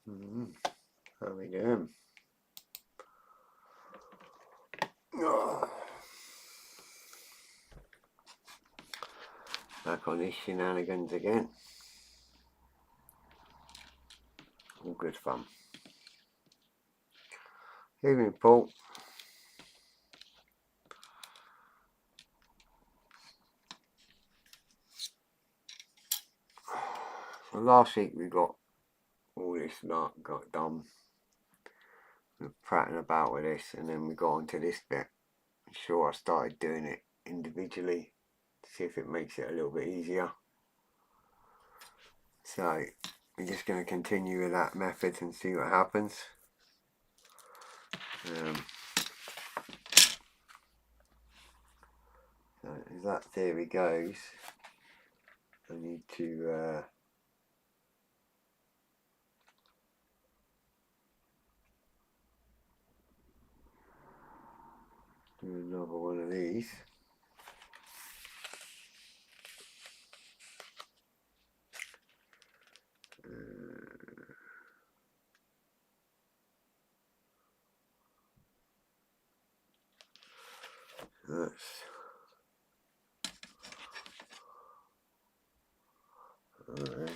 How are we doing? Oh. Back on these shenanigans again. All good fun. Evening, Paul. So last week we got all this got done. We're prattling about with this, and then we got onto this bit. I'm sure I started doing it individually to see if it makes it a little bit easier. So we're just going to continue with that method and see what happens. So as that theory goes, I need to do another one of these. That's alright.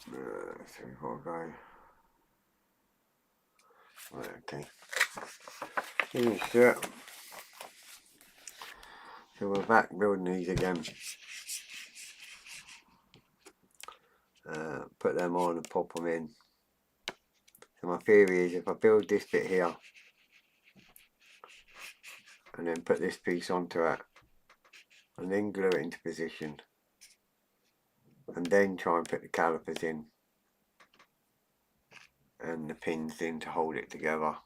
So we've got to go. Right, okay. Finish it. So we're back building these again. Put them on and pop them in. So my theory is if I build this bit here and then put this piece onto it and then glue it into position and then try and put the calipers in and the pins in to hold it together.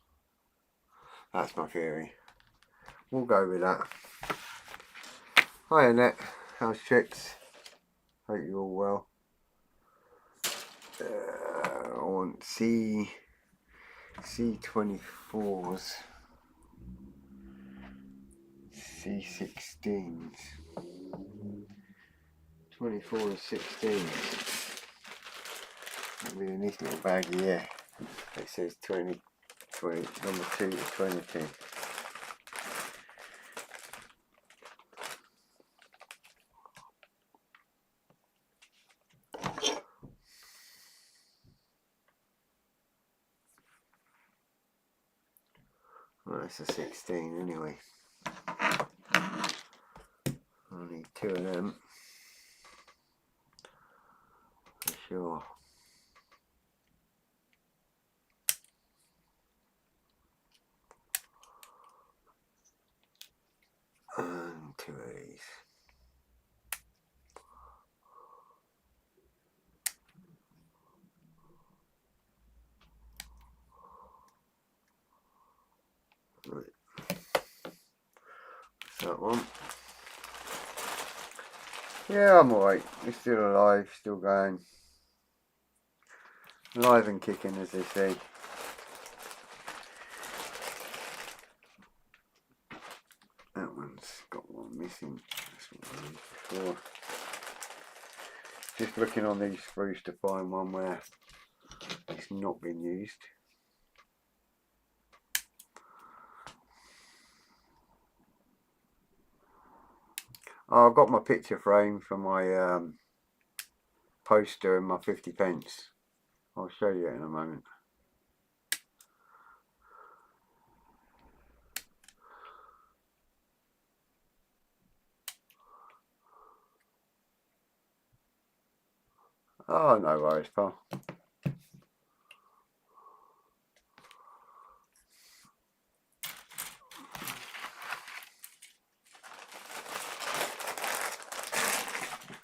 That's my theory. We'll go with that. Hi Annette, how's chicks? Hope you're all well. I want C24s, C16s, 24 and 16s. That'll be in this little baggie here. It says 20, number 2 to 22. Well, that's a 16 anyway. I'll need 2 of them for sure. And 2 of these. Right. That one. Yeah, I'm alright. We're still alive, still going. Alive and kicking, as they say. That one's got one missing. That's what I need before. Just looking on these sprues to find one where it's not been used. Oh, I've got my picture frame for my poster and my 50p. I'll show you it in a moment. Oh, no worries, pal.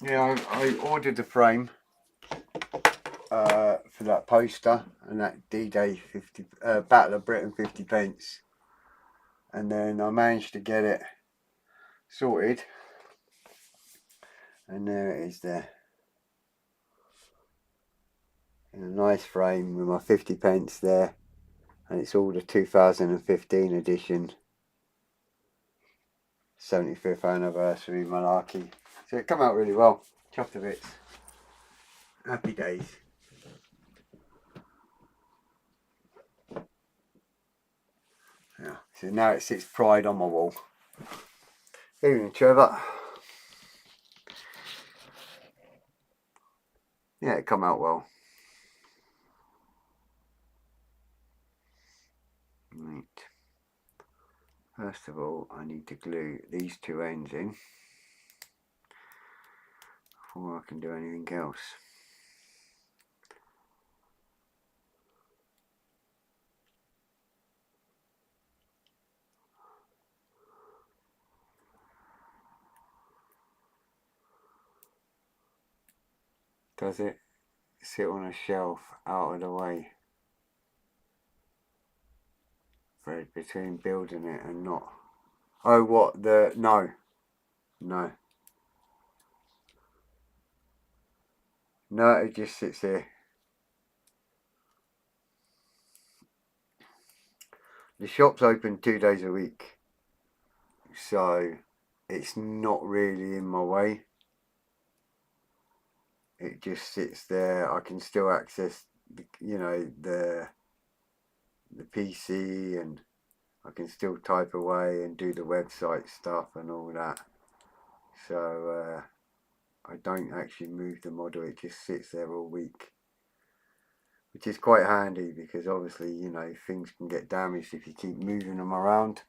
Yeah, I ordered the frame for that poster and that D-Day Battle of Britain 50p, and then I managed to get it sorted, and there it is there in a nice frame with my 50p there, and it's all the 2015 edition 75th anniversary malarkey. So it come out really well. Chuffed to bits. Happy days. Yeah. So now it sits pride on my wall. Evening, Trevor. Yeah, it come out well. Right. First of all, I need to glue these two ends in before I can do anything else. Does it sit on a shelf out of the way? Fred, between building it and not. Oh, what? No. No. No, it just sits here. The shop's open 2 days a week, so it's not really in my way. It just sits there. I can still access, the PC, and I can still type away and do the website stuff and all that. So I don't actually move the model. It just sits there all week, which is quite handy because obviously, things can get damaged if you keep moving them around.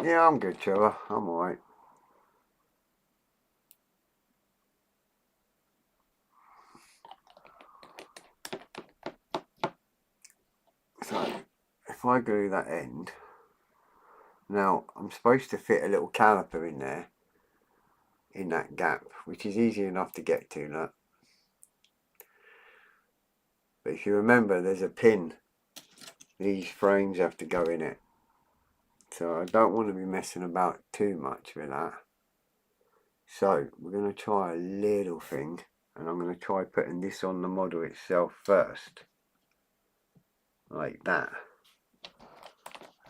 Yeah, I'm good, Trevor. I'm alright. So, if I glue that end, now I'm supposed to fit a little caliper in there, in that gap, which is easy enough to get to, look. But if you remember, there's a pin. These frames have to go in it. So I don't want to be messing about too much with that. So we're going to try a little thing, and I'm going to try putting this on the model itself first, like that,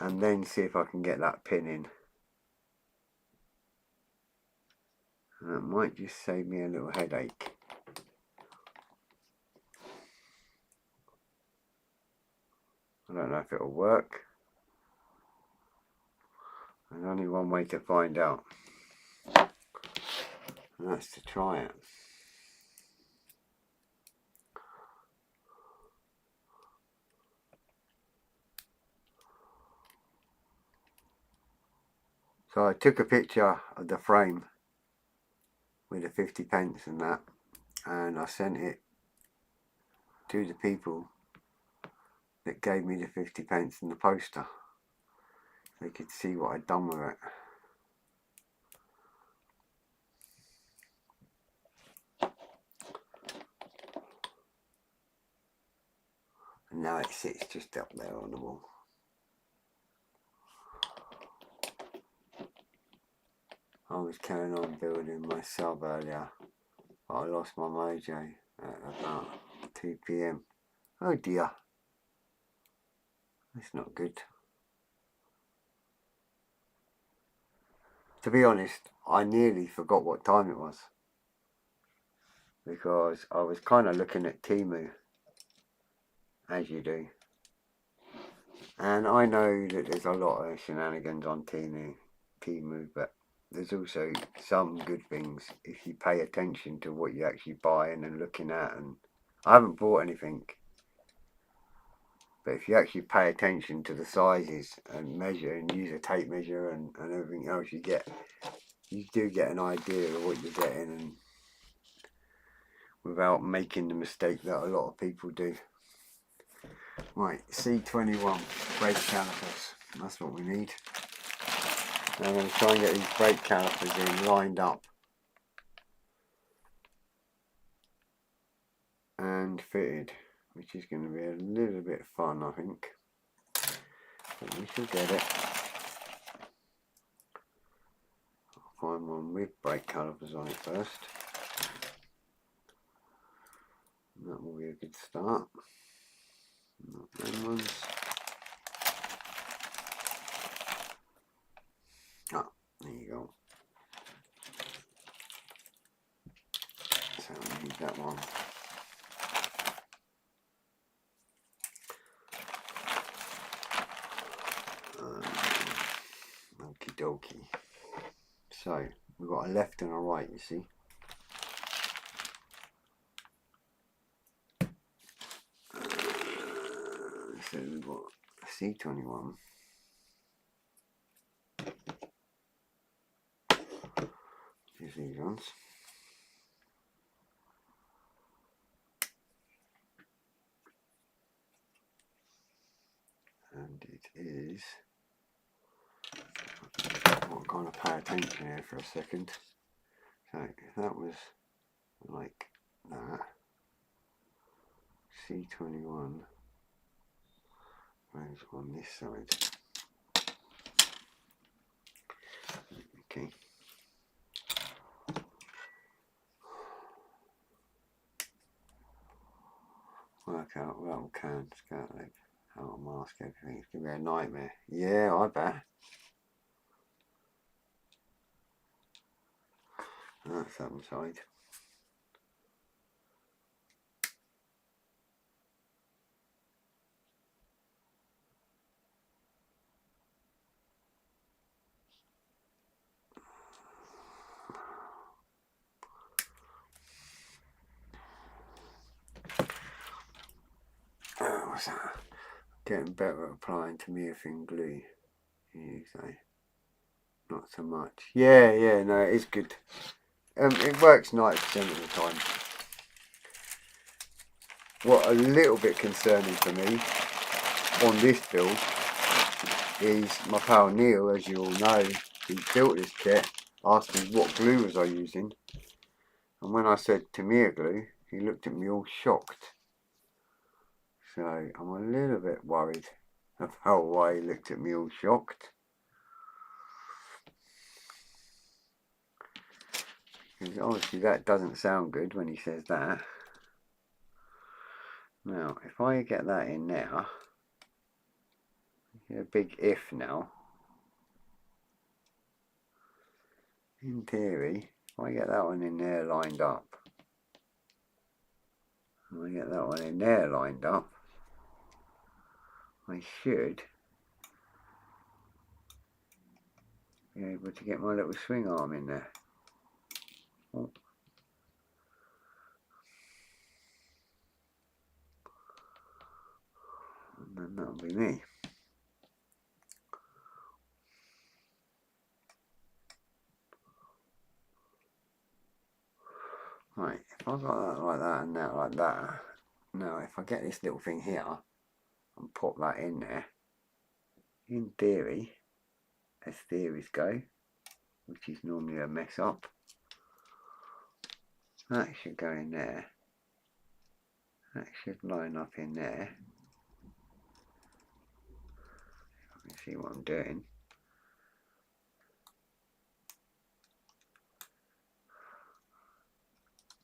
and then see if I can get that pin in. And that might just save me a little headache. I don't know if it'll work. There's only one way to find out, and that's to try it. So I took a picture of the frame with the 50p and that, and I sent it to the people that gave me the 50p and the poster. They could see what I'd done with it. And now it sits just up there on the wall. I was carrying on building my sub earlier, but I lost my mojo at about 2 PM. Oh dear. That's not good. To be honest, I nearly forgot what time it was, because I was kind of looking at Temu, as you do. And I know that there's a lot of shenanigans on Temu, but there's also some good things if you pay attention to what you're actually buying and looking at. And I haven't bought anything, but if you actually pay attention to the sizes and measure and use a tape measure and everything else, you do get an idea of what you're getting, and without making the mistake that a lot of people do. Right, C21 brake calipers, that's what we need. Now I'm going to try and get these brake calipers in lined up and fitted, which is going to be a little bit fun, I think, but we shall get it. I'll find one with brake calipers on it first. That will be a good start. Not them ones. Ah, there you go. that one. Okie dokie. So we've got a left and a right, you see. So we've got C21. Here's these ones. And it is, I'm going to pay attention here for a second. So if that was like that, C21 goes on this side. Okay. Work out well can scale how to mask everything. It's gonna be a nightmare. Yeah, I bet. That's that side. What's that? Getting better at applying Tamiya-thin glue. You say? Not so much. Yeah, no, it is good. It works 90% of the time. What a little bit concerning for me on this build is my pal Neil, as you all know, he built this kit, asked me what glue was I using, and when I said Tamiya glue, he looked at me all shocked. So I'm a little bit worried about why he looked at me all shocked. Because obviously that doesn't sound good when he says that. Now, if I get that in there, a big if now. In theory, if I get that one in there lined up, and I get that one in there lined up, I should be able to get my little swing arm in there. Oh. And then that'll be me. Right, if I've got that like that and that like that, now if I get this little thing here and pop that in there, in theory, as theories go, which is normally a mess up, that should go in there. That should line up in there. I can see what I'm doing.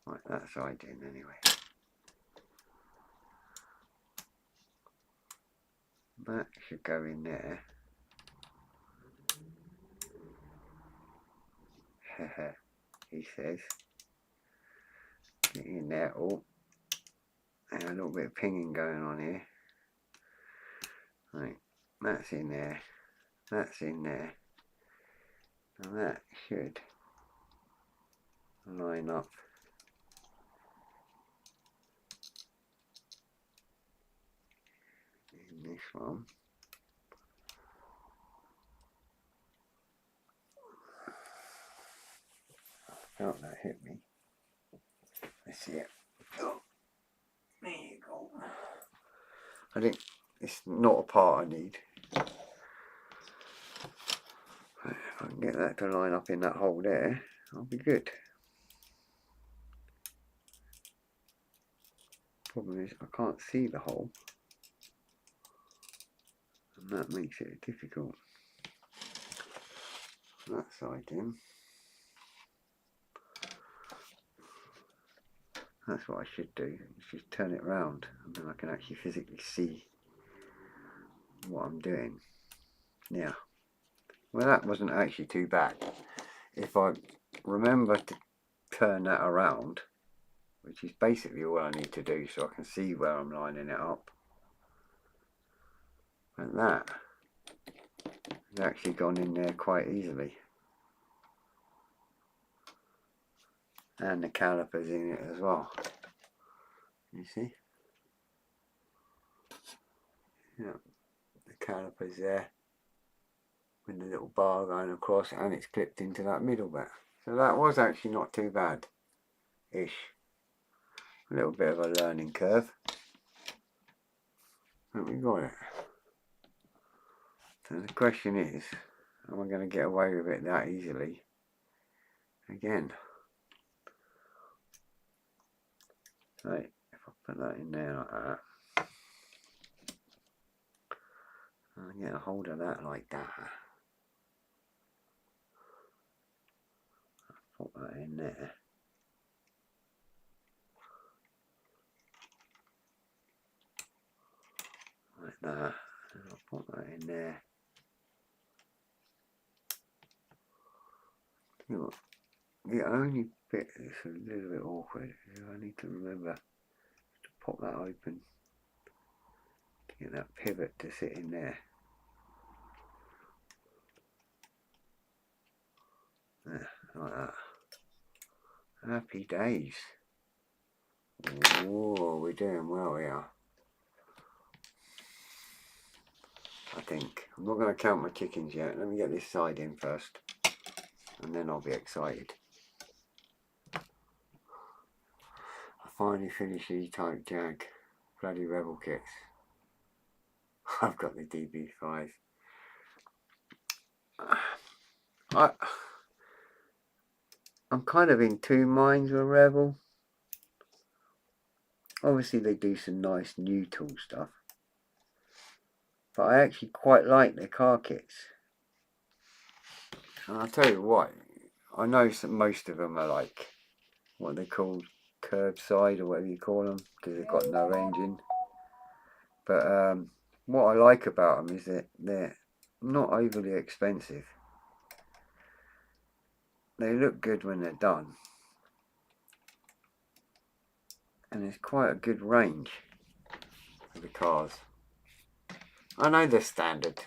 Right, that side in anyway. That should go in there. Haha, he says. Get in there. Oh, and a little bit of pinging going on here. Right, that's in there. That's in there. And that should line up in this one. I felt that hit me. Let's see it. Oh, there you go. I think it's not a part I need. If I can get that to line up in that hole there, I'll be good. Problem is I can't see the hole, and that makes it difficult. That side in. That's what I should do, is just turn it round, and then I can actually physically see what I'm doing. Yeah. Well, that wasn't actually too bad. If I remember to turn that around, which is basically all I need to do, so I can see where I'm lining it up. And that has actually gone in there quite easily. And the calipers in it as well. You see? Yeah, the calipers there with the little bar going across, and it's clipped into that middle bit. So that was actually not too bad-ish. A little bit of a learning curve. But we got it. So the question is, am I going to get away with it that easily again? Right, if I put that in there like that, I'll get a hold of that like that. Put that in there. Like that. And I'll put that in there. You know, the only bit that's a little bit awkward is I need to remember to pop that open. Get that pivot to sit in there. There, like that. Happy days. Whoa, we're doing well here. I think. I'm not going to count my chickens yet. Let me get this side in first. And then I'll be excited. I finally finished the E-Type Jag. Bloody Rebel kits. I've got the DB5. I'm kind of in two minds with Rebel. Obviously they do some nice new tool stuff. But I actually quite like their car kits. And I'll tell you what, I know most of them are like, what they call curbside or whatever you call them, because they've got no engine. But what I like about them is that they're not overly expensive. They look good when they're done. And there's quite a good range for the cars. I know they're standard,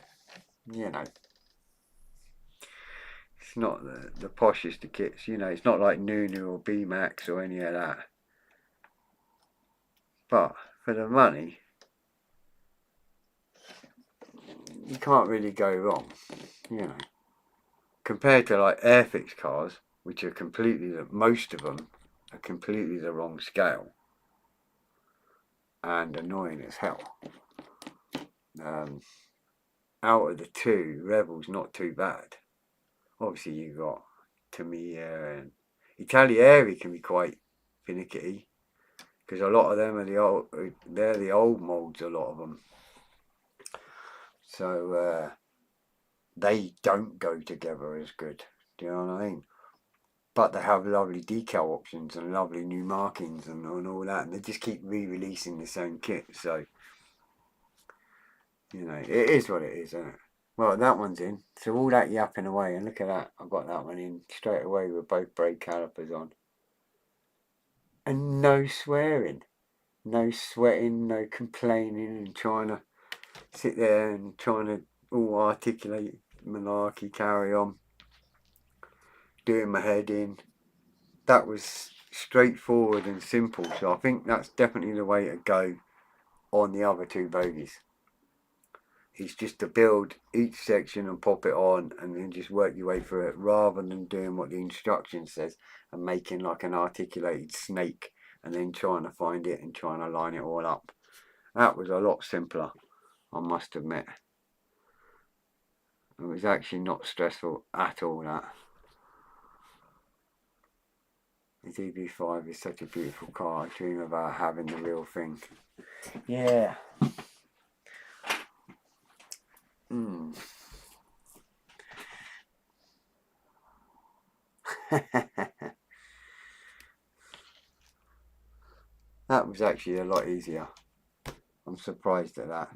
you know. It's not the poshest of kits, you know, it's not like Nunu or B-Max or any of that. But for the money, you can't really go wrong, you know. Compared to like Airfix cars, which are completely, most of them are completely the wrong scale. And annoying as hell. Out of the two, Rebel's not too bad. Obviously you got Tamiya and Italieri can be quite finicky, because a lot of them are they're the old molds, a lot of them. So they don't go together as good. Do you know what I mean? But they have lovely decal options and lovely new markings and all that, and they just keep re-releasing the same kit. So you know, it is what it is, isn't it? Well, that one's in. So all that yapping away, and look at that. I've got that one in straight away with both brake calipers on. And no swearing. No sweating, no complaining and trying to sit there and trying to all articulate malarkey, carry on. Doing my head in. That was straightforward and simple. So I think that's definitely the way to go on the other two bogies. It's just to build each section and pop it on and then just work your way through it, rather than doing what the instruction says and making like an articulated snake and then trying to find it and trying to line it all up. That was a lot simpler, I must admit. It was actually not stressful at all, that. The DB5 is such a beautiful car. I dream about having the real thing. Yeah. That was actually a lot easier. I'm surprised at that.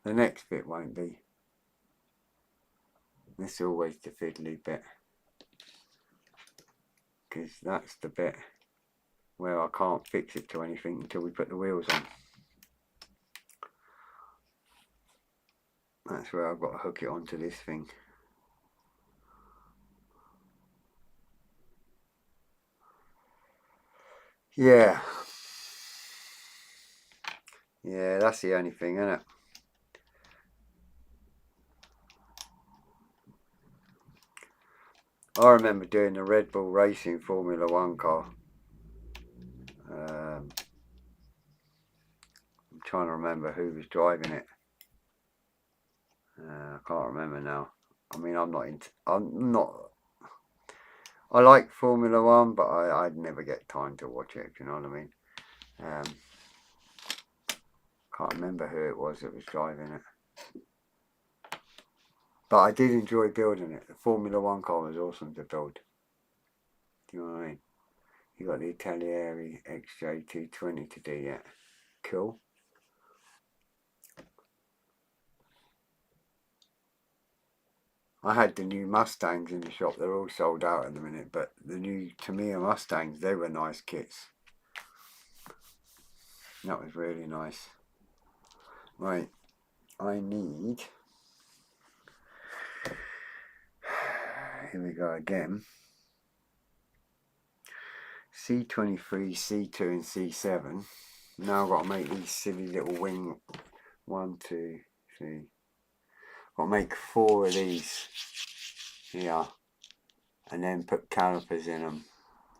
The next bit won't be. This is always the fiddly bit, because that's the bit where I can't fix it to anything until we put the wheels on. That's where I've got to hook it onto this thing. Yeah. Yeah, that's the only thing, isn't it? I remember doing the Red Bull Racing Formula 1 car. I'm trying to remember who was driving it. I can't remember now. I mean, I'm not. I like Formula 1, but I'd never get time to watch it, if you know what I mean. Can't remember who it was that was driving it. But I did enjoy building it. The Formula 1 car was awesome to build. Do you know what I mean? You got the Italieri XJ220 to do yet. Cool. I had the new Mustangs in the shop. They're all sold out at the minute, but the new Tamiya Mustangs, they were nice kits. That was really nice. Right, I need... Here we go again. C23, C2 and C7. Now I've got to make these silly little wing... 1, 2, 3... I'll make 4 of these here, and then put calipers in them,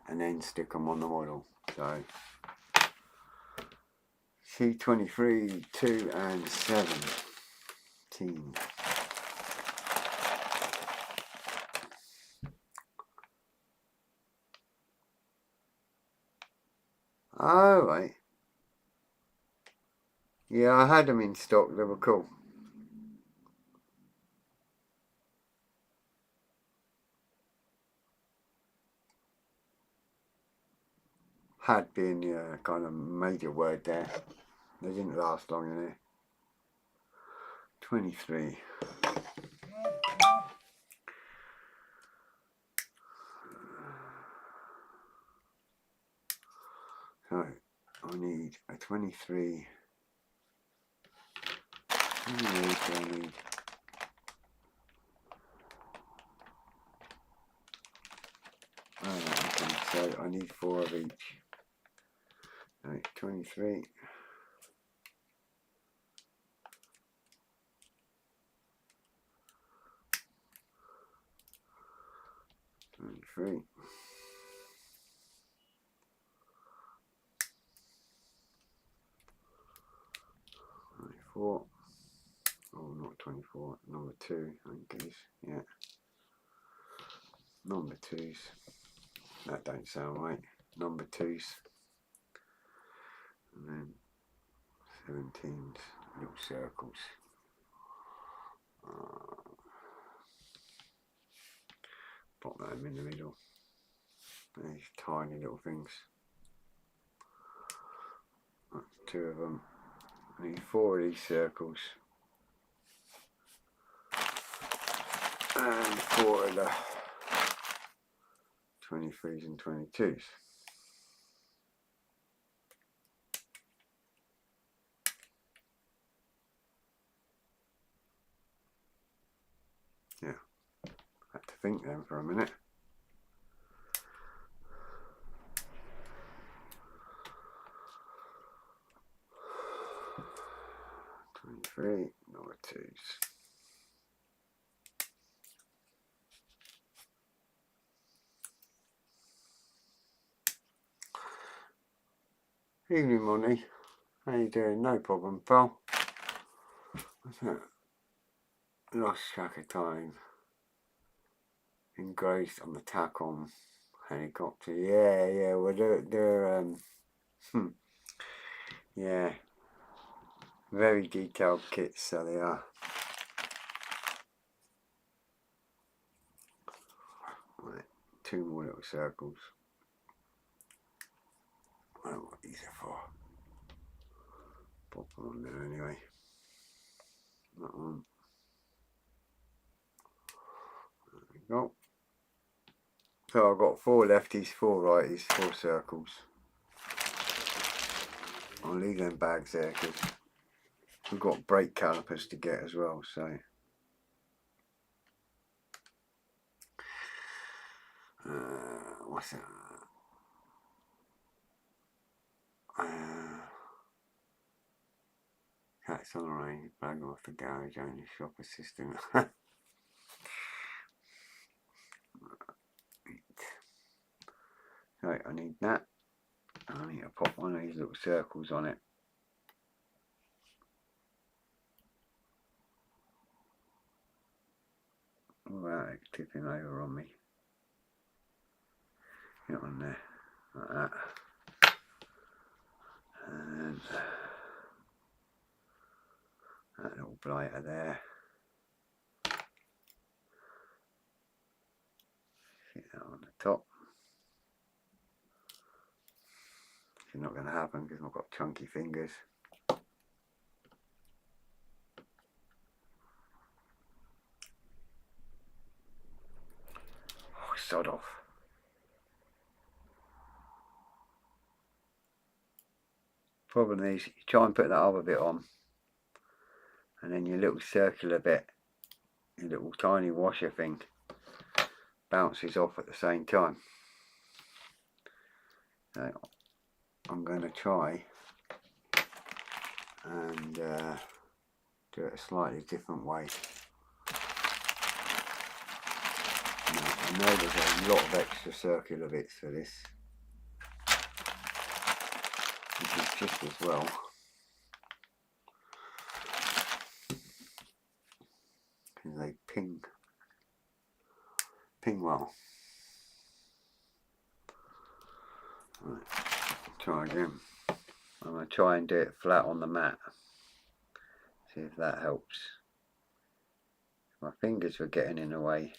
and then stick them on the model. So C23, 2 and 17. Oh right. Yeah, I had them in stock. They were cool. Had been the kind of major word there. They didn't last long in there. 23. So I need a 23. How many do I need? Okay, so I need 4 of each. Right, 23. 23. 24. Oh, not 24. Number 2, I think it is. Yeah. Number 2s. That don't sound right. Number 2s. And then 17s. Little circles. Pop them in the middle. These tiny little things. That's 2 of them. I need 4 of these circles. And 4 of the 23s and 22s. Yeah. Had to think then for a minute. 23, number 2s. Evening, Monty. How you doing? No problem, pal. What's that? Lost track of time. Engrossed on the tack-on helicopter. Yeah. Well, they're yeah, very detailed kits, so they are. Right, 2 more little circles. I don't know what these are for. Pop them on there anyway. That one. Oh, so I've got 4 lefties, 4 righties, 4 circles. I'll leave them bags there because we've got brake calipers to get as well, so what's that? Cats on the range, bag off the garage, only shop assistant. So I need that. I need to pop one of these little circles on it. Without it tipping over on me. Get on there, like that. And that little blighter there. Fit that on the top. It's not going to happen because I've got chunky fingers. Oh, sod off. Problem is, you try and put that other bit on, and then your little circular bit, your little tiny washer thing, bounces off at the same time. So I'm going to try and do it a slightly different way. I know there's a lot of extra circular bits for this, which is just as well. Because they ping well. Right, try again. I'm going to try and do it flat on the mat. See if that helps. My fingers were getting in the way.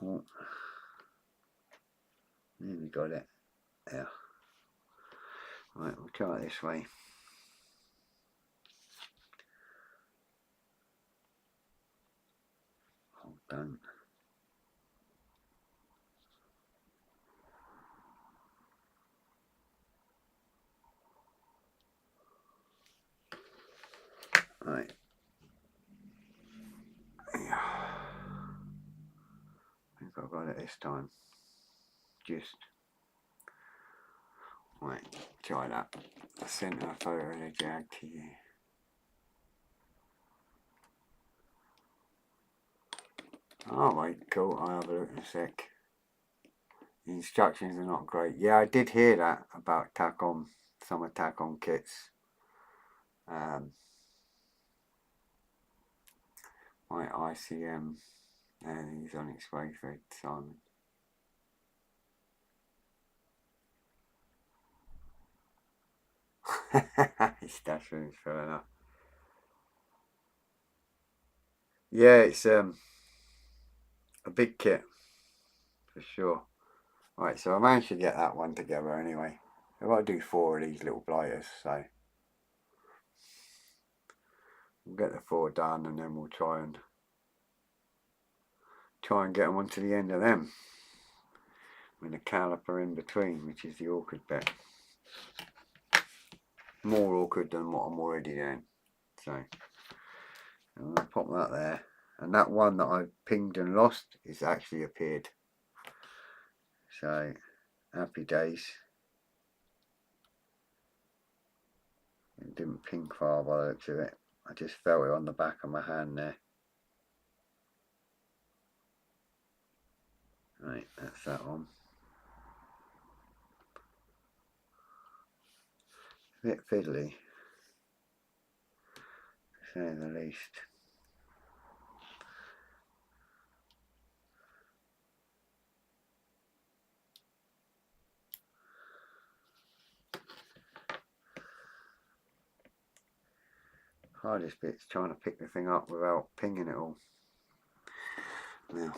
Oh. Nearly got it. There. Right, we'll try it this way. All done. Right. Yeah. I think I've got it this time. Just. Right, try that. I sent a photo of the Jag to you. Oh, right, cool. I'll have a look in a sec. The instructions are not great. Yeah, I did hear that about tack-on, summer tack-on kits. My ICM, and he's on its way for Simon. His stash room's fair enough. Yeah, it's a big kit for sure. Right, so I managed to get that one together anyway. I've got to do 4 of these little blighters, so we'll get the 4 done, and then we'll try and get them onto the end of them with a caliper in between, which is the awkward bit. More awkward than what I'm already doing. So I'm going to pop that there, and that one that I pinged and lost is actually appeared. So happy days. It didn't ping far by the looks of it. I just felt it on the back of my hand there. Right, that's that one. A bit fiddly, to say the least. Hardest bit's trying to pick the thing up without pinging it all. Now,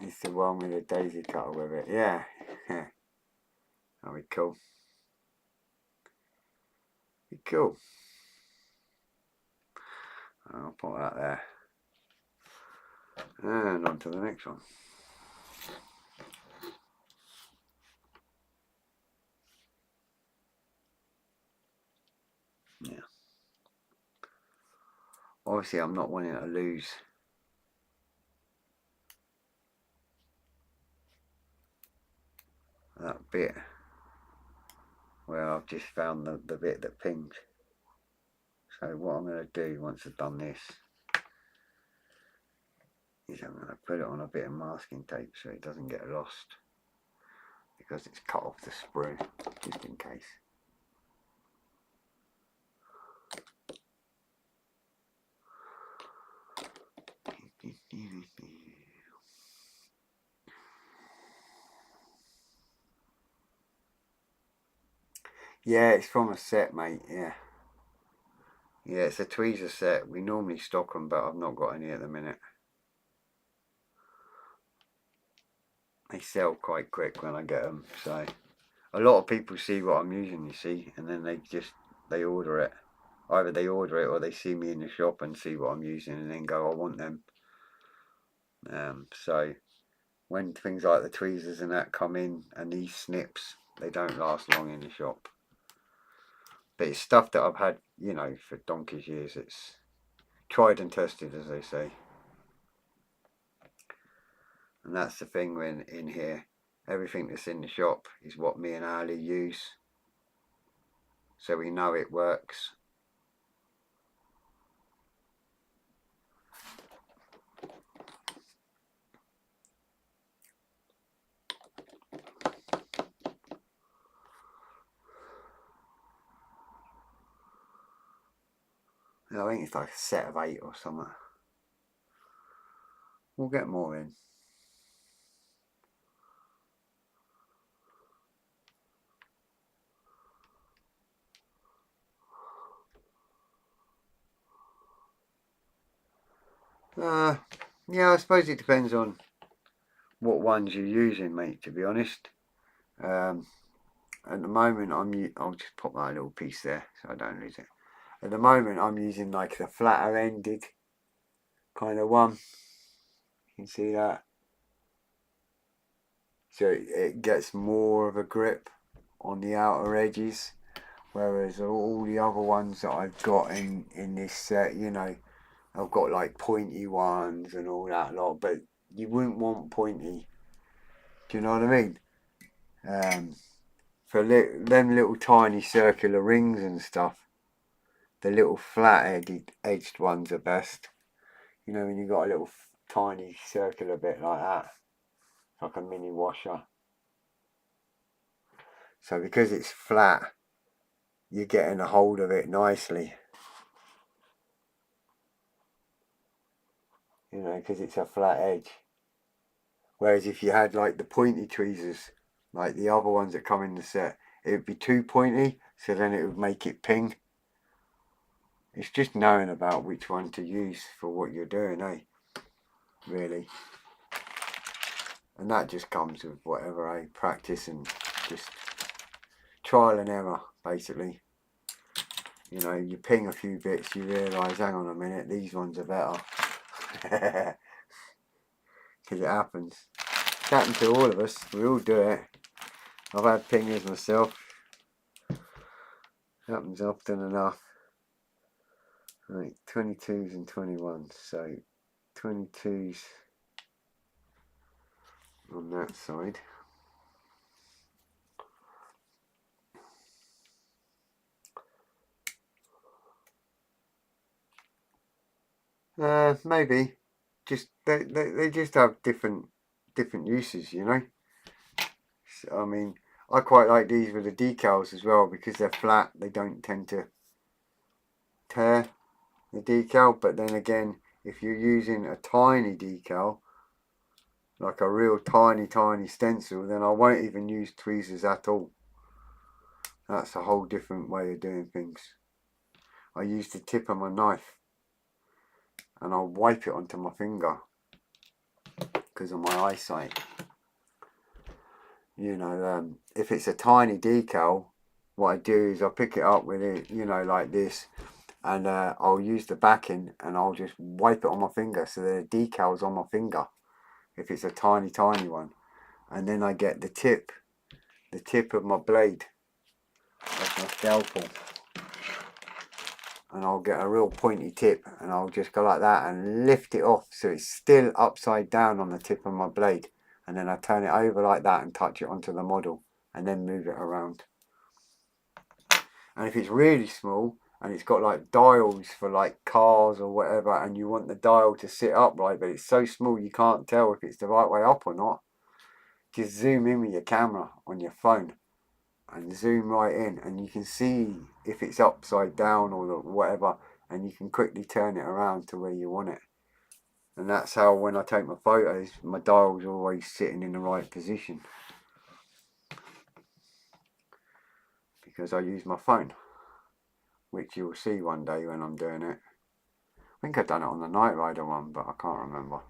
It's the one with the daisy cutter with it. Yeah. That'll be cool. Be cool. I'll put that there. And on to the next one. Yeah. Obviously, I'm not wanting to lose that bit where I've just found the bit that pinged. So what I'm going to do once I've done this is I'm going to put it on a bit of masking tape so it doesn't get lost, because it's cut off the sprue, just in case. Yeah, it's from a set, mate. Yeah, it's a tweezer set. We normally stock them, but I've not got any at the minute. They sell quite quick when I get them, so a lot of people see what I'm using, you see, and then they order it. Either they order it or they see me in the shop and see what I'm using and then go, I want them. So when things like the tweezers and that come in, and these snips, they don't last long in the shop. But it's stuff that I've had, you know, for donkey's years. It's tried and tested, as they say. And that's the thing when in here, everything that's in the shop is what me and Ali use. So we know it works. I think it's like a set of 8 or something. We'll get more in. Yeah, I suppose it depends on what ones you're using, mate, to be honest. At the moment, I'll just pop that little piece there so I don't lose it. At the moment, I'm using like the flatter ended kind of one. You can see that. So it gets more of a grip on the outer edges, whereas all the other ones that I've got in this set, you know, I've got like pointy ones and all that lot, but you wouldn't want pointy. Do you know what I mean? For them little tiny circular rings and stuff, the little flat edged ones are best. You know, when you got a little tiny circular bit like that, like a mini washer. So because it's flat, you're getting a hold of it nicely. You know, because it's a flat edge. Whereas if you had like the pointy tweezers, like the other ones that come in the set, it would be too pointy, so then it would make it ping. It's just knowing about which one to use for what you're doing, eh? Really. And that just comes with whatever, eh? Practice and just trial and error, basically. You know, you ping a few bits, you realise, hang on a minute, these ones are better. Because it happens. It's happened to all of us, we all do it. I've had pingers myself. It happens often enough. Right, 22s and 21s. So 22s on that side. Maybe. Just they just have different uses, you know. So, I mean, I quite like these with the decals as well because they're flat. They don't tend to tear the decal. But then again, if you're using a tiny decal, like a real tiny stencil, then I won't even use tweezers at all. That's a whole different way of doing things. I use the tip of my knife and I'll wipe it onto my finger. because of my eyesight. You know, if it's a tiny decal, what I do is I pick it up with it, you know, like this, and I'll use the backing and I'll just wipe it on my finger so the decal's on my finger if it's a tiny one, and then I get the tip of my blade, that's my scalpel, and I'll get a real pointy tip and I'll just go like that and lift it off so it's still upside down on the tip of my blade, and then I turn it over like that and touch it onto the model and then move it around. And if it's really small and it's got like dials for like cars or whatever, and you want the dial to sit upright, but it's so small you can't tell if it's the right way up or not, just zoom in with your camera on your phone and zoom right in, and you can see if it's upside down or whatever, and you can quickly turn it around to where you want it. And that's how, when I take my photos, my dial's always sitting in the right position, because I use my phone, which you'll see one day when I'm doing it. I think I've done it on the Night Rider one, but I can't remember.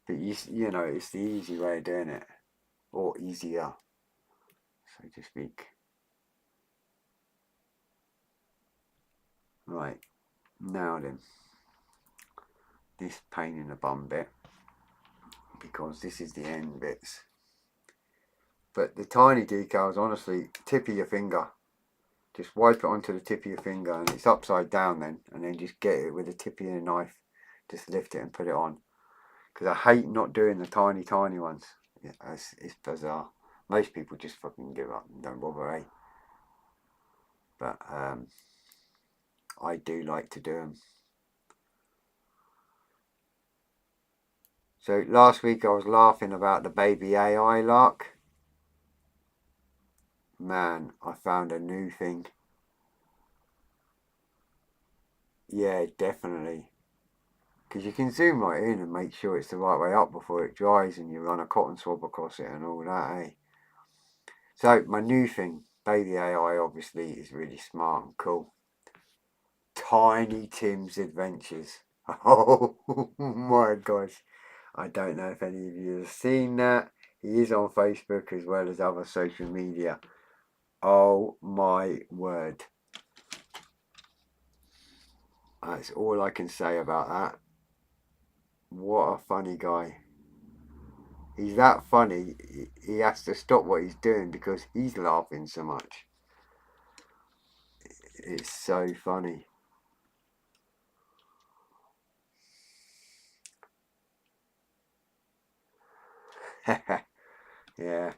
But you know, it's the easy way of doing it, or easier, so to speak. Right, now then, this pain in the bum bit, because this is the end bits. But the tiny decals, honestly, tip of your finger. Just wipe it onto the tip of your finger, and it's upside down then, and then just get it with the tip of your knife. Just lift it and put it on. Because I hate not doing the tiny ones. Yeah, it's bizarre. Most people just fucking give up and don't bother, eh? But I do like to do them. So last week I was laughing about the baby AI lark. Man, I found a new thing. Yeah, definitely. Because you can zoom right in and make sure it's the right way up before it dries, and you run a cotton swab across it and all that, eh? So my new thing, baby AI, obviously is really smart and cool. Tiny Tim's Adventures. Oh my gosh. I don't know if any of you have seen that. He is on Facebook as well as other social media. Oh my word. That's all I can say about that. What a funny guy. He's that funny, he has to stop what he's doing because he's laughing so much. It's so funny. Yeah,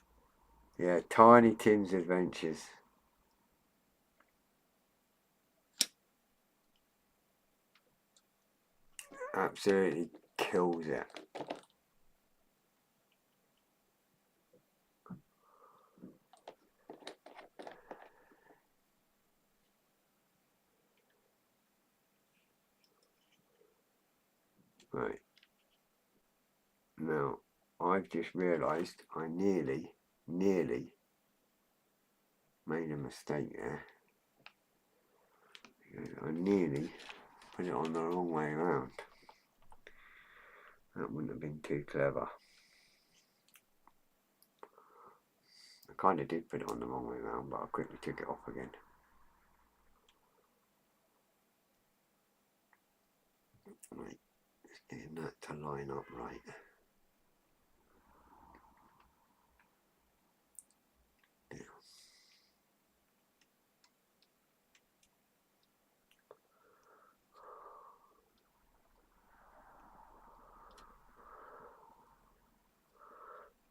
Tiny Tim's Adventures. Absolutely kills it. Right. Now, I've just realised I nearly made a mistake there. I nearly put it on the wrong way around. That wouldn't have been too clever. I kind of did put it on the wrong way around, but I quickly took it off again. Right, just getting that to line up right.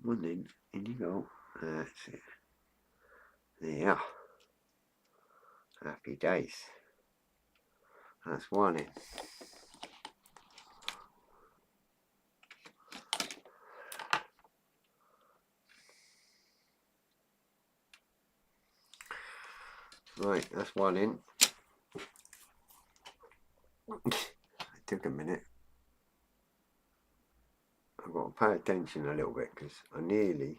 One in you go. That's it. There. Happy days. That's one in. Right, that's one in. It took a minute. I've got to pay attention a little bit because I nearly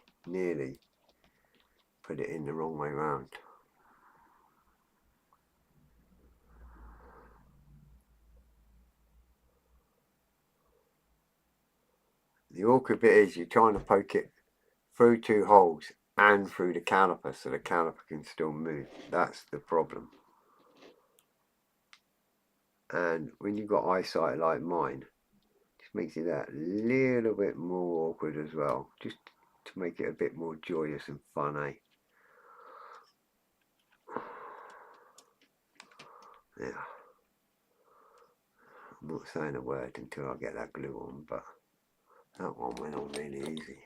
put it in the wrong way round. The awkward bit is you're trying to poke it through 2 holes and through the caliper so the caliper can still move. That's the problem. And when you've got eyesight like mine, it just makes it that little bit more awkward as well, just to make it a bit more joyous and fun, eh? Yeah. I'm not saying a word until I get that glue on, but that one went on really easy.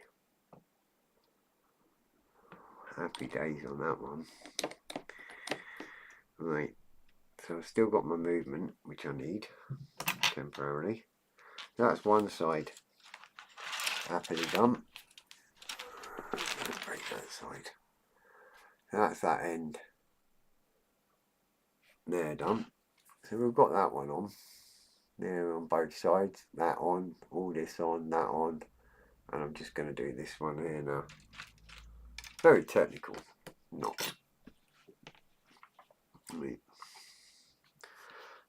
Happy days on that one. Right, so I've still got my movement, which I need temporarily. That's one side happily done. Let's break that side. That's that end there done. So we've got that one on. There on both sides. That on, all this on, that on. And I'm just going to do this one here now. Very technical. Not. Right.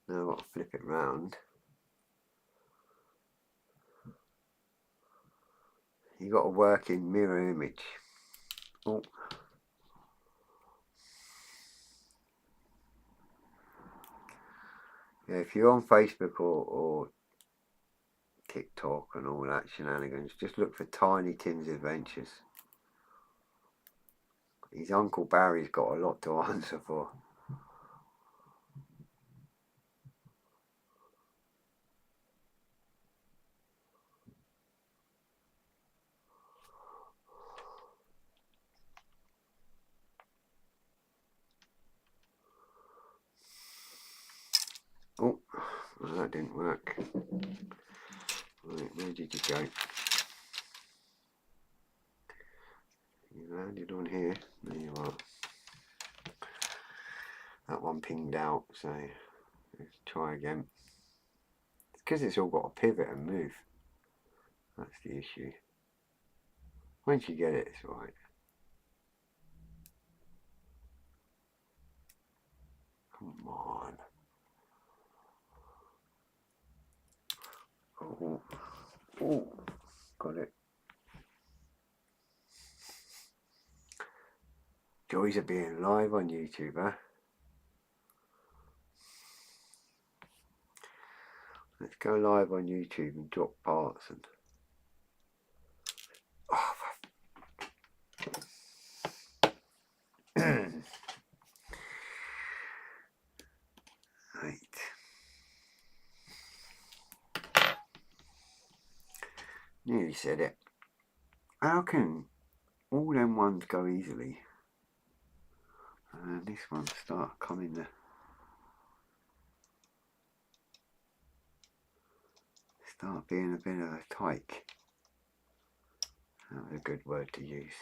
Now I've got to flip it round. You've got to work in mirror image. Oh. Yeah, if you're on Facebook or TikTok and all that shenanigans, just look for Tiny Tim's Adventures. His Uncle Barry's got a lot to answer for. Oh, well, that didn't work. Right, where did you go? You landed on here. There you are. That one pinged out, so let's try again. It's because it's all got a pivot and move. That's the issue. Once you get it, it's right. Come on. Oh, oh, got it. Joys of being live on YouTube, huh? Let's go live on YouTube and drop parts and. Oh, right. Nearly said it. How can all them ones go easily and this one start coming there? Start being a bit of a tyke. That was a good word to use.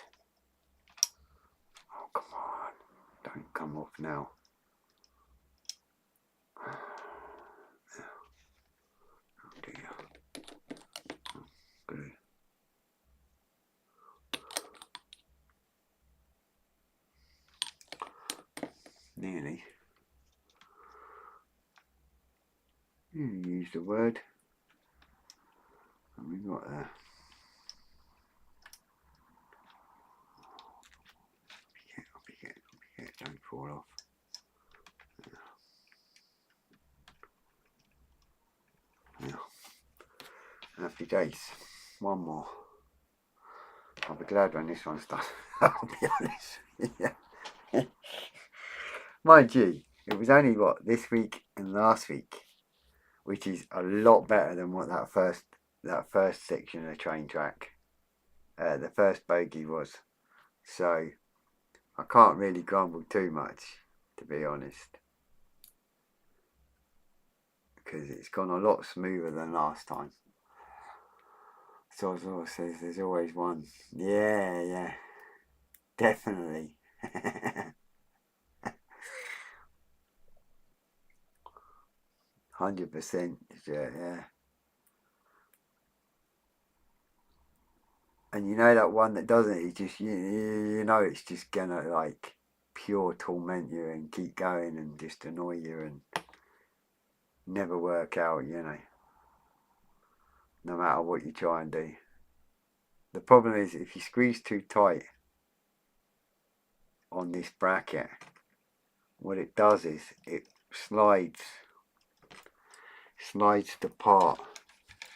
Oh, come on. Don't come off now. Oh dear. Glue. Nearly. You used the word. And we got there. Be careful, don't fall off. Yeah. Happy days. One more. I'll be glad when this one's done. I'll be honest. Yeah. Mind you, it was only what, this week and last week, which is a lot better than what that first section of the train track, the first bogey was. So I can't really grumble too much, to be honest, because it's gone a lot smoother than last time. So as always says, there's always one. Yeah, definitely. 100%, yeah. And you know that one that doesn't, it just, you know it's just gonna like pure torment you and keep going and just annoy you and never work out, you know, no matter what you try and do. the problem is if you squeeze too tight on this bracket, what it does is it slides the part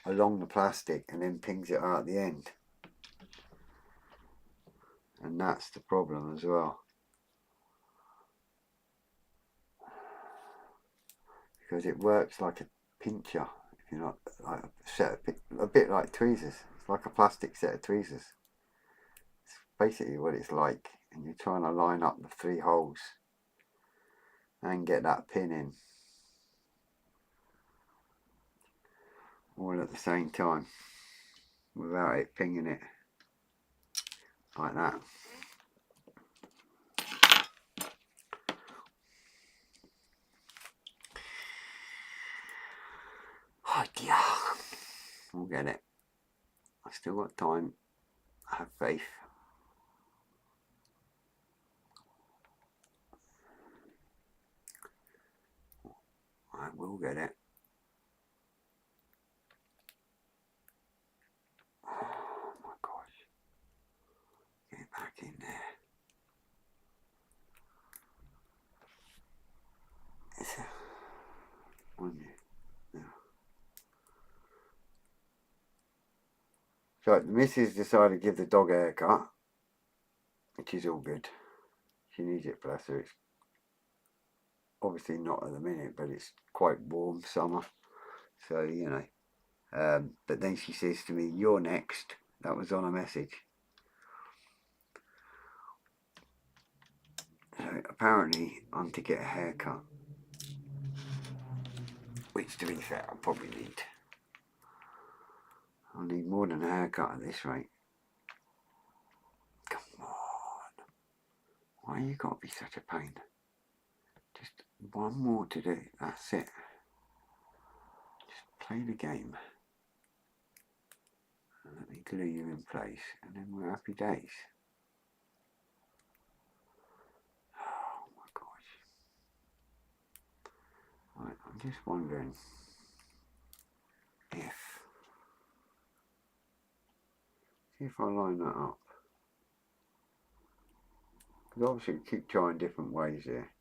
along the plastic and then pings it out at the end, and that's the problem as well, because it works like a pincher, if you're not like a bit like tweezers. It's like a plastic set of tweezers. It's basically what it's like, and you're trying to line up the 3 holes and get that pin in all at the same time without it pinging it like that. Oh dear, we'll get it. I've still got time. Have faith. I will get it. Oh my gosh. Get back in there. It's on you. Yeah. So the missus decided to give the dog a haircut, which is all good. She needs it, bless her. It's obviously not at the minute, but it's quite warm summer, so you know. But then she says to me, "You're next." That was on a message. So apparently I'm to get a haircut, which, to be fair, I probably need. I'll need more than a haircut at this rate. Come on. Why you got to be such a pain? Just one more to do. That's it. Just play the game. And let me glue you in place, and then we're happy days. Oh my gosh. Right, I'm just wondering if I line that up. Because obviously we keep trying different ways here.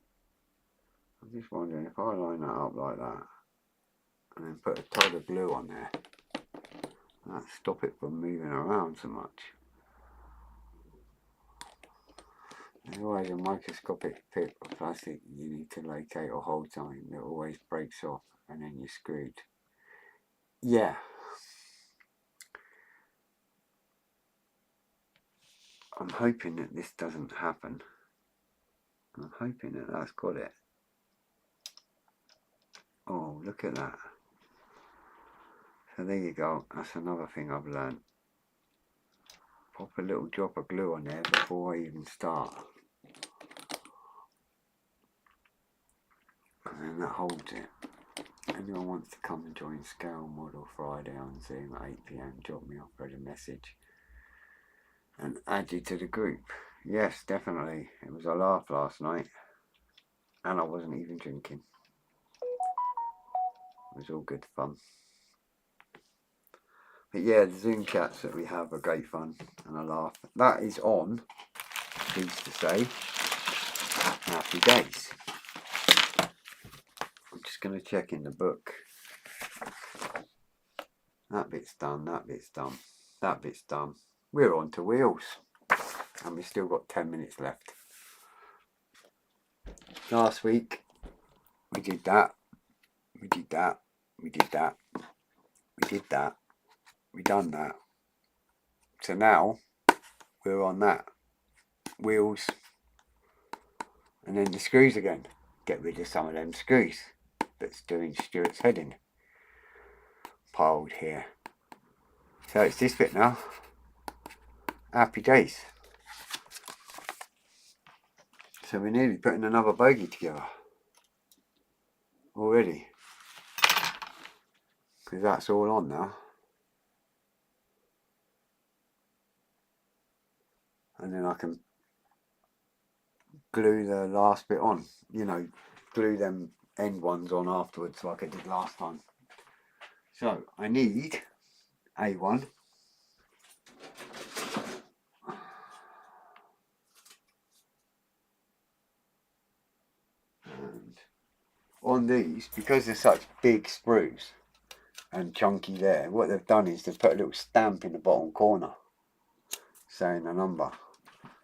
I'm just wondering if I line that up like that and then put a tad of glue on there, that'll stop it from moving around so much. There's always a microscopic bit of plastic you need to locate or hold something that always breaks off, and then you're screwed. Yeah. I'm hoping that this doesn't happen. I'm hoping that that's got it. Oh, look at that. So there you go. That's another thing I've learned. Pop a little drop of glue on there before I even start. And then that holds it. Anyone wants to come and join Scale Model Friday on Zoom at 8 PM, drop me off a message and add you to the group. Yes, definitely. It was a laugh last night, and I wasn't even drinking. It was all good fun. But yeah, the Zoom chats that we have are great fun and a laugh. That is on, pleased to say, happy days. I'm just going to check in the book. That bit's done, that bit's done, that bit's done. We're on to wheels. And we've still got 10 minutes left. Last week, we did that. We did that. We did that. We did that. We done that. So now, we're on that. Wheels. And then the screws again. Get rid of some of them screws that's doing Stuart's heading. Piled here. So it's this bit now. Happy days. So we're nearly putting another bogey together. Already. Because that's all on now. And then I can glue the last bit on. You know, glue them end ones on afterwards like I did last time. So I need A1. on these, because they're such big sprues and chunky there, what they've done is they've put a little stamp in the bottom corner saying the number,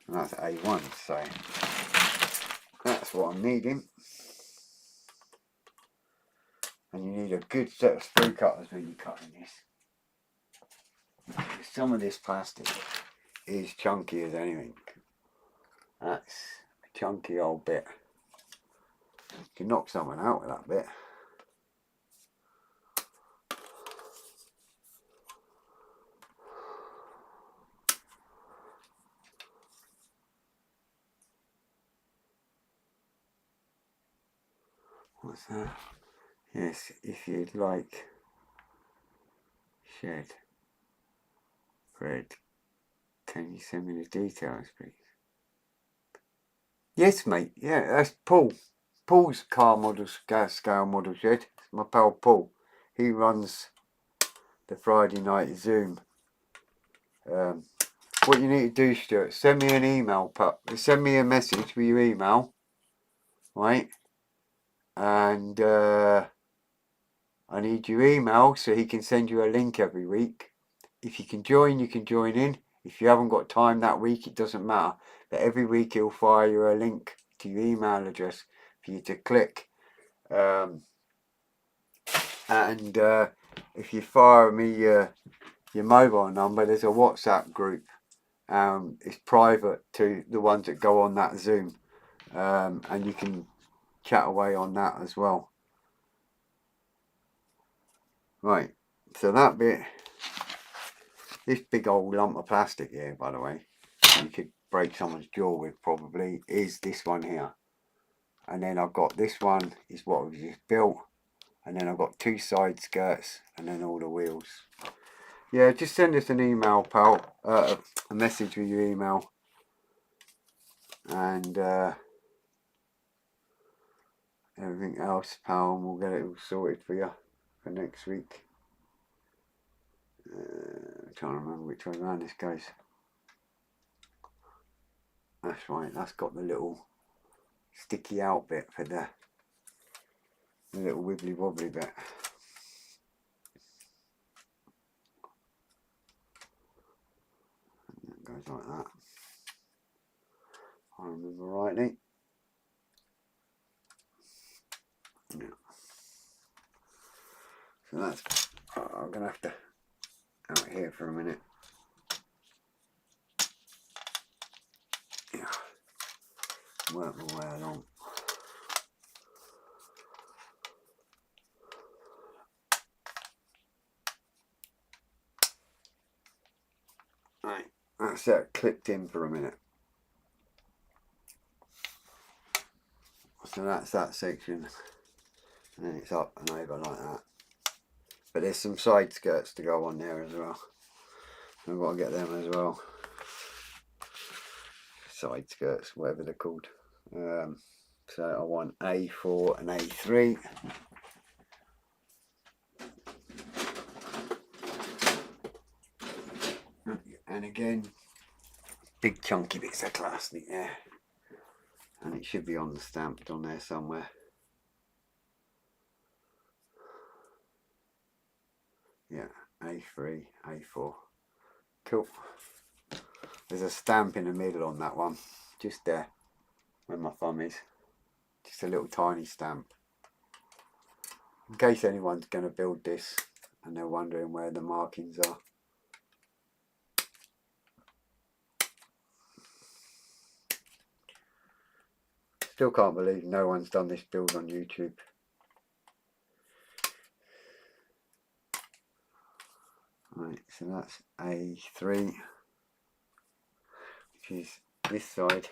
and that's A1, so that's what I'm needing. And you need a good set of sprue cutters when you're cutting this. Some of this plastic is chunky as anything. That's a chunky old bit. You can knock someone out with that bit. What's that? Yes, if you'd like shed, Fred, can you send me the details, please? Yes, mate. Yeah, that's Paul. Paul's car model scale model shed. It's my pal Paul. He runs the Friday night Zoom. What you need to do, Stuart, send me an email, pup. Send me a message with your email, right? And I need your email so he can send you a link every week. If you can join, you can join in. If you haven't got time that week, it doesn't matter. But every week he'll fire you a link to your email address for you to click. If you fire me your mobile number, there's a WhatsApp group. It's private to the ones that go on that Zoom, and you can chat away on that as well. Right, so that bit, this big old lump of plastic here, by the way, you could break someone's jaw with probably, is this one here. And then I've got this one, is what we've just built. And then I've got two side skirts, and then all the wheels. Yeah, just send us an email, pal, a message with your email. And everything else, pal, and we'll get it all sorted for you for next week. I'm trying to remember which way around this goes. That's right, that's got the little sticky out bit for the little wibbly wobbly bit. And it goes like that. If I remember rightly. Yeah. So that's, I'm going to have to out here for a minute. Yeah. Work my way along. Right, that's that clipped in for a minute. So that's that section, and then it's up and over like that. But there's some side skirts to go on there as well. I've got to get them as well. Side skirts, whatever they're called. So I want A4 and A3. And again, big chunky bits of plastic there. And it should be on the stamped on there somewhere. Yeah, A3, A4. Cool. There's a stamp in the middle on that one. Just there, where my thumb is. Just a little tiny stamp. In case anyone's going to build this and they're wondering where the markings are. Still can't believe no one's done this build on YouTube. Right, so that's A3, which is this side.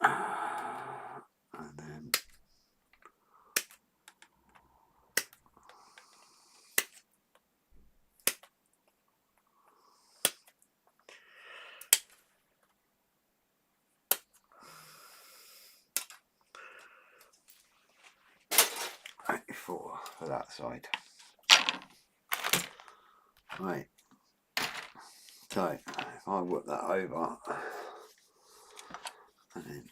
And then A4 for that side. Right, so if I whip that over and then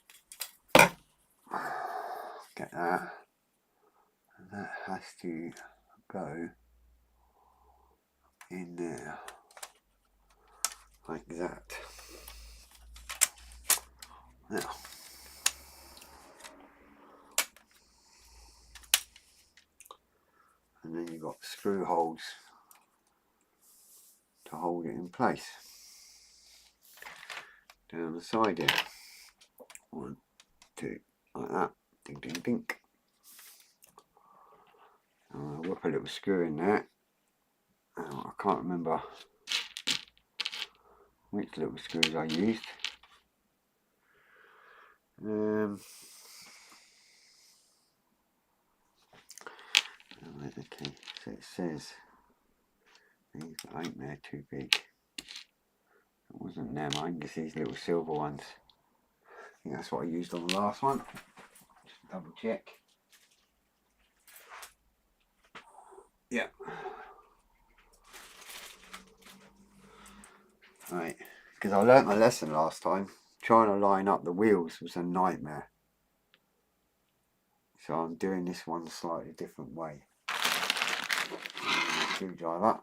Get that. And that has to go in there. Like that. Now. And then you've got screw holes to hold it in place. Down the side here. 1, 2, like that. Ding, ding, ding. I'll whip a little screw in there. I can't remember which little screws I used. Okay, so it says these ain't there too big. It wasn't them, I think it's these little silver ones. I think that's what I used on the last one. Just double check. Yeah. Right, because I learnt my lesson last time. Trying to line up the wheels was a nightmare. So I'm doing this one a slightly different way. Screwdriver.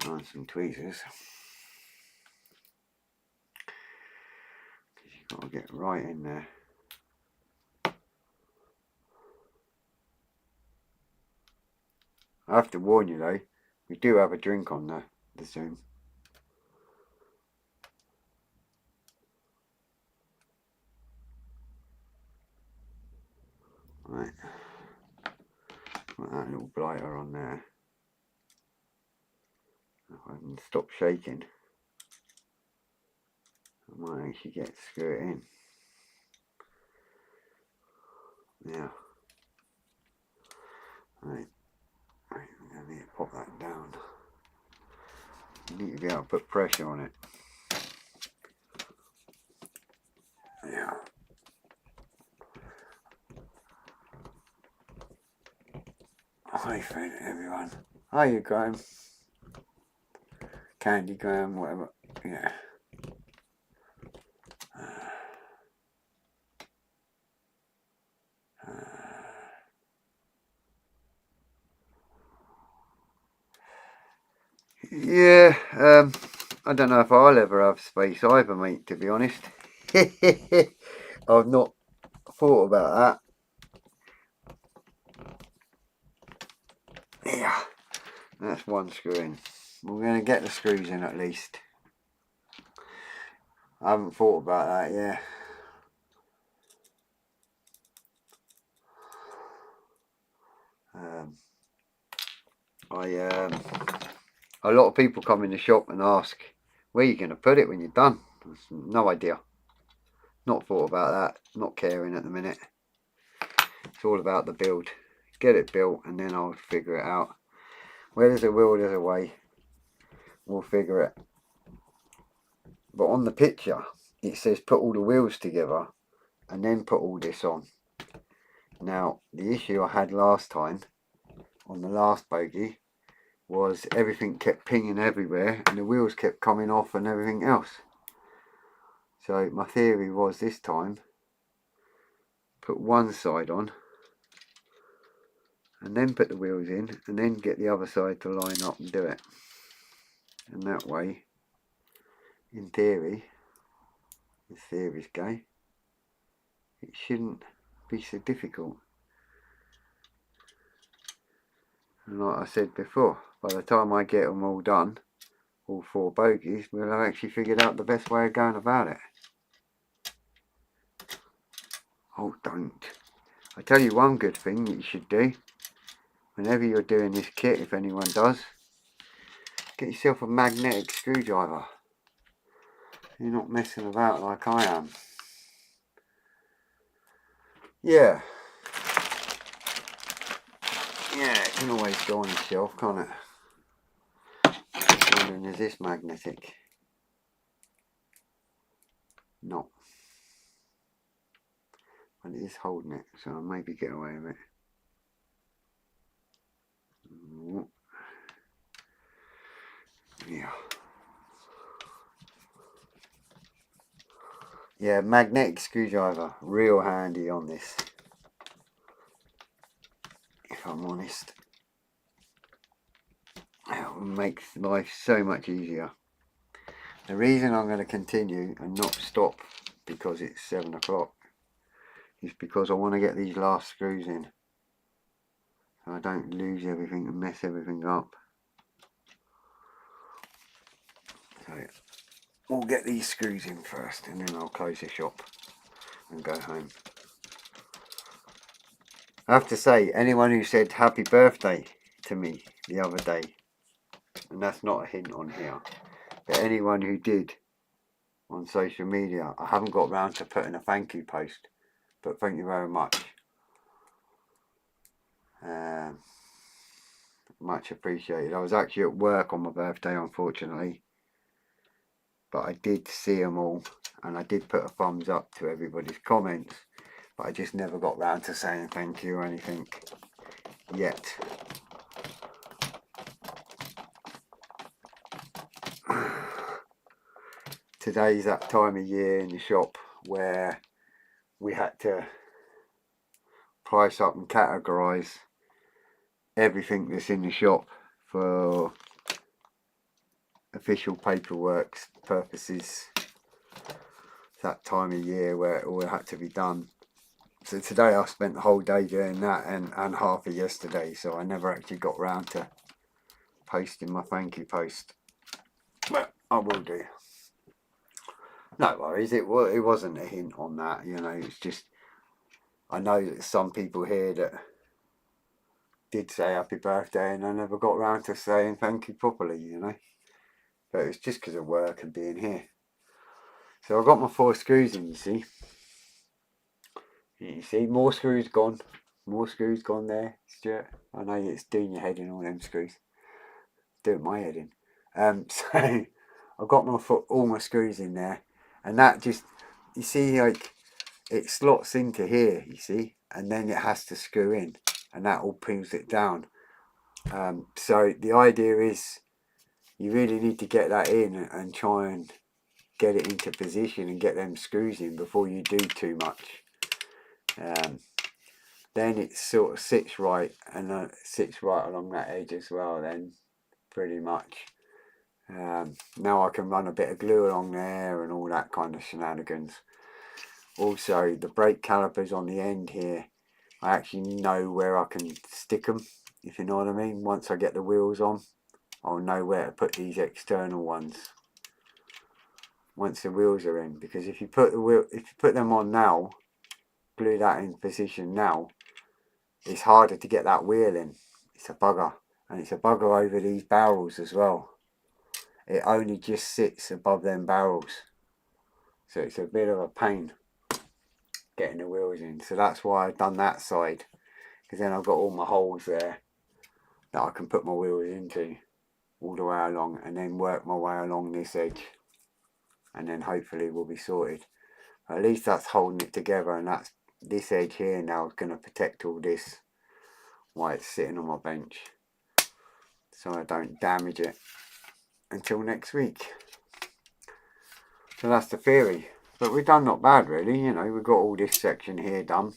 And some tweezers. Because you've got to get right in there. I have to warn you though, we do have a drink on the Zoom. Right, put that little blighter on there. If I can stop shaking, I might actually get to screw it in. Yeah. Right, I'm going to need to pop that down. You need to be able to put pressure on it. Yeah. Hi friend everyone. How you Graham? Candy Graham, whatever. Yeah. Yeah, I don't know if I'll ever have space either, mate, to be honest. I've not thought about that. Yeah, that's one screw in. We're going to get the screws in at least. I haven't thought about that, yeah. A lot of people come in the shop and ask, where are you going to put it when you're done? No idea. Not thought about that. Not caring at the minute. It's all about the build. Get it built and then I'll figure it out. Where there's a will, there's a way. We'll figure it. But on the picture, it says put all the wheels together and then put all this on. Now, the issue I had last time on the last bogie was everything kept pinging everywhere and the wheels kept coming off and everything else. So my theory was this time, put one side on and then put the wheels in and then get the other side to line up and do it. And that way, in theory, if theory's gay, it shouldn't be so difficult. And like I said before, by the time I get them all done, all 4 bogies, we'll have actually figured out the best way of going about it. Oh, don't. I tell you one good thing that you should do, whenever you're doing this kit, if anyone does, get yourself a magnetic screwdriver. You're not messing about like I am. Yeah. Yeah, it can always go on the shelf, can't it? And then is this magnetic? No. But it is holding it, so I'll maybe get away with it. Yeah. Yeah, magnetic screwdriver, real handy on this, if I'm honest. It makes life so much easier. The reason I'm going to continue and not stop because it's 7 o'clock is because I want to get these last screws in so I don't lose everything and mess everything up. So we'll get these screws in first and then I'll close the shop and go home. I have to say, anyone who said happy birthday to me the other day, and that's not a hint on here, but anyone who did on social media, I haven't got round to putting a thank you post, but thank you very much. Much appreciated. I was actually at work on my birthday, unfortunately, but I did see them all and I did put a thumbs up to everybody's comments, but I just never got round to saying thank you or anything yet. Today's that time of year in the shop where we had to price up and categorise everything that's in the shop for official paperwork purposes. It's that time of year where it all had to be done. So today I spent the whole day doing that and half of yesterday, so I never actually got round to posting my thank you post. But I will do. No worries, it wasn't a hint on that, you know, it's just, I know that some people here that did say happy birthday and I never got round to saying thank you properly, you know. But it's just because of work and being here. So I've got my 4 screws in, you see. You see, more screws gone. More screws gone there, Stuart. I know it's doing your head in all them screws. Doing my head in. So I've got all my screws in there. And that just, you see, like, it slots into here, you see. And then it has to screw in. And that all pins it down. So the idea is you really need to get that in and try and get it into position and get them screws in before you do too much. Then it sort of sits right and sits right along that edge as well then, pretty much. Now I can run a bit of glue along there and all that kind of shenanigans. Also, the brake calipers on the end here, I actually know where I can stick them, if you know what I mean. Once I get the wheels on, I'll know where to put these external ones once the wheels are in, because if you put them on now, glue that in position now, it's harder to get that wheel in. It's a bugger, and it's a bugger over these barrels as well. It only just sits above them barrels, so it's a bit of a pain getting the wheels in. So that's why I've done that side, because then I've got all my holes there that I can put my wheels into all the way along, and then work my way along this edge, and then hopefully we'll be sorted. At least that's holding it together, and that's this edge here now is going to protect all this while it's sitting on my bench, so I don't damage it until next week. So that's the theory, but we've done not bad really, you know. We've got all this section here done.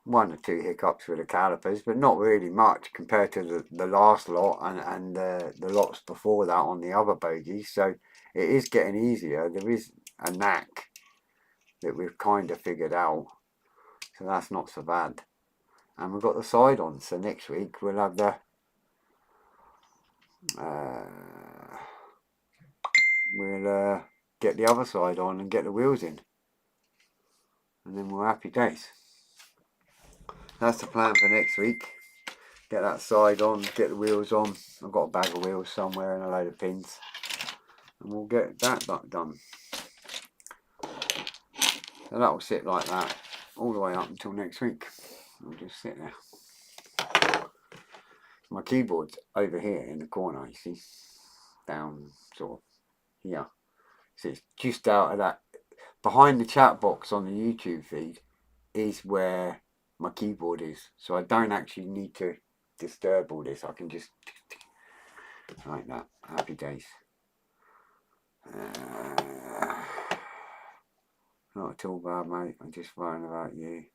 1 or 2 hiccups with the calipers, but not really much compared to the last lot and the lots before that on the other bogies. So it is getting easier. There is a knack that we've kind of figured out, so that's not so bad. And we've got the side on, so next week we'll have the we'll get the other side on and get the wheels in, and then we're happy days. That's the plan for next week. Get that side on, get the wheels on. I've got a bag of wheels somewhere and a load of pins, and we'll get that done. So that will sit like that all the way up until next week. We'll just sit there. My keyboard's over here in the corner, you see, down sort of here. So it's just out of that. Behind the chat box on the YouTube feed is where my keyboard is. So I don't actually need to disturb all this. I can just like that. Happy days. Not at all bad, mate. I'm just worrying about you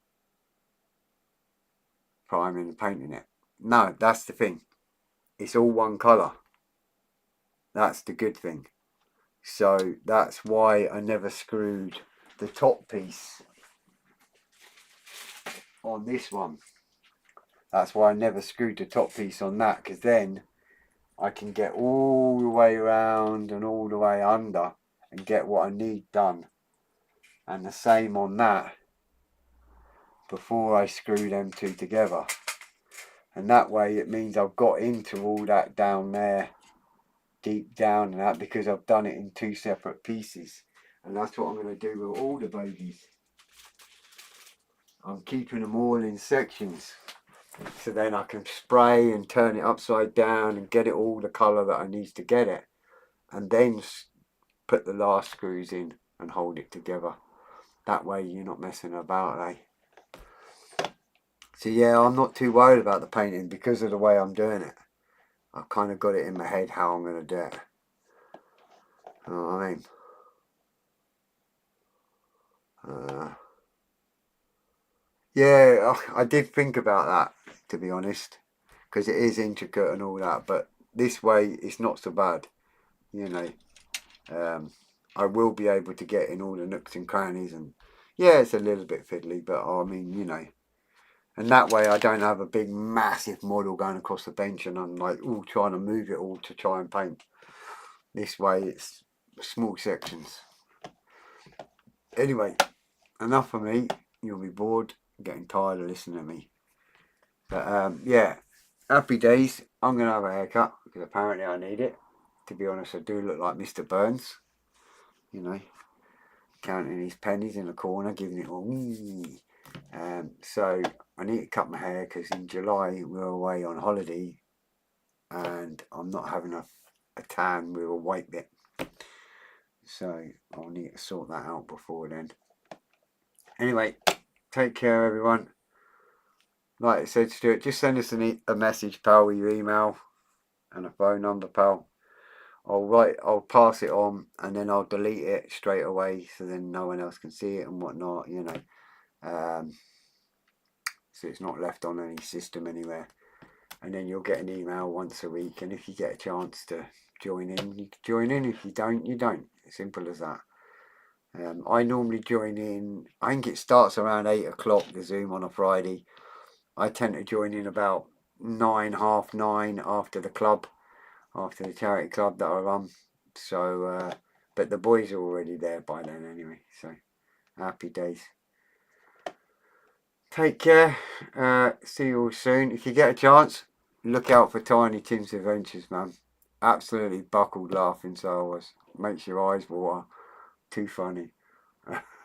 priming and painting it. No, that's the thing. It's all one colour. That's the good thing. So that's why I never screwed the top piece on this one. That's why I never screwed the top piece on that, because then I can get all the way around and all the way under and get what I need done. And the same on that before I screw them two together. And that way it means I've got into all that down there, deep down and that, because I've done it in two separate pieces. And that's what I'm going to do with all the bogies. I'm keeping them all in sections, so then I can spray and turn it upside down and get it all the colour that I need to get it, and then put the last screws in and hold it together. That way you're not messing about, eh? So yeah, I'm not too worried about the painting because of the way I'm doing it. I've kind of got it in my head how I'm going to do it. You know what I mean? Yeah, I did think about that, to be honest, because it is intricate and all that, but this way it's not so bad, you know. I will be able to get in all the nooks and crannies, and yeah, it's a little bit fiddly, but I mean, you know, and that way I don't have a big massive model going across the bench and I'm like all trying to move it all to try and paint. This way it's small sections. Anyway, enough of me. You'll be bored, getting tired of listening to me. But yeah, happy days. I'm going to have a haircut because apparently I need it. To be honest, I do look like Mr. Burns, you know, counting his pennies in the corner, giving it all. So I need to cut my hair because in July we're away on holiday and I'm not having a tan with a white bit. So I'll need to sort that out before then. Anyway, take care everyone. Like I said, Stuart, just send us a message, pal, with your email and a phone number, pal. I'll pass it on and then I'll delete it straight away so then no one else can see it and whatnot, you know. So it's not left on any system anywhere. And then you'll get an email once a week, and if you get a chance to join in, you can join in. If you don't, you don't. Simple as that. I normally join in, I think it starts around 8 o'clock, the Zoom on a Friday. I tend to join in about 9, half 9 after the club, after the charity club that I run. So, but the boys are already there by then anyway, so happy days. Take care, see you all soon. If you get a chance, look out for Tiny Tim's Adventures, man. Absolutely buckled laughing, so I was. Makes your eyes water. Too funny.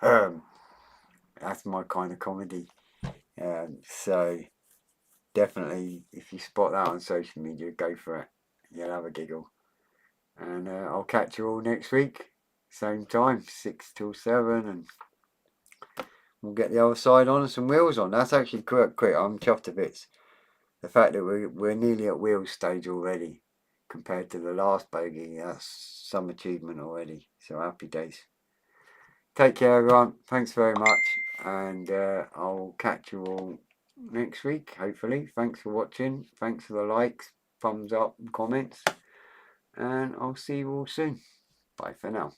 That's my kind of comedy. So definitely, if you spot that on social media, go for it. You'll have a giggle. And I'll catch you all next week. Same time, 6 till 7, and we'll get the other side on and some wheels on. That's actually quite quick. I'm chuffed to bits. The fact that we're nearly at wheel stage already compared to the last bogey, that's some achievement already. So happy days. Take care everyone. Thanks very much, and I'll catch you all next week, hopefully. Thanks for watching. Thanks for the likes, thumbs up and comments, and I'll see you all soon. Bye for now.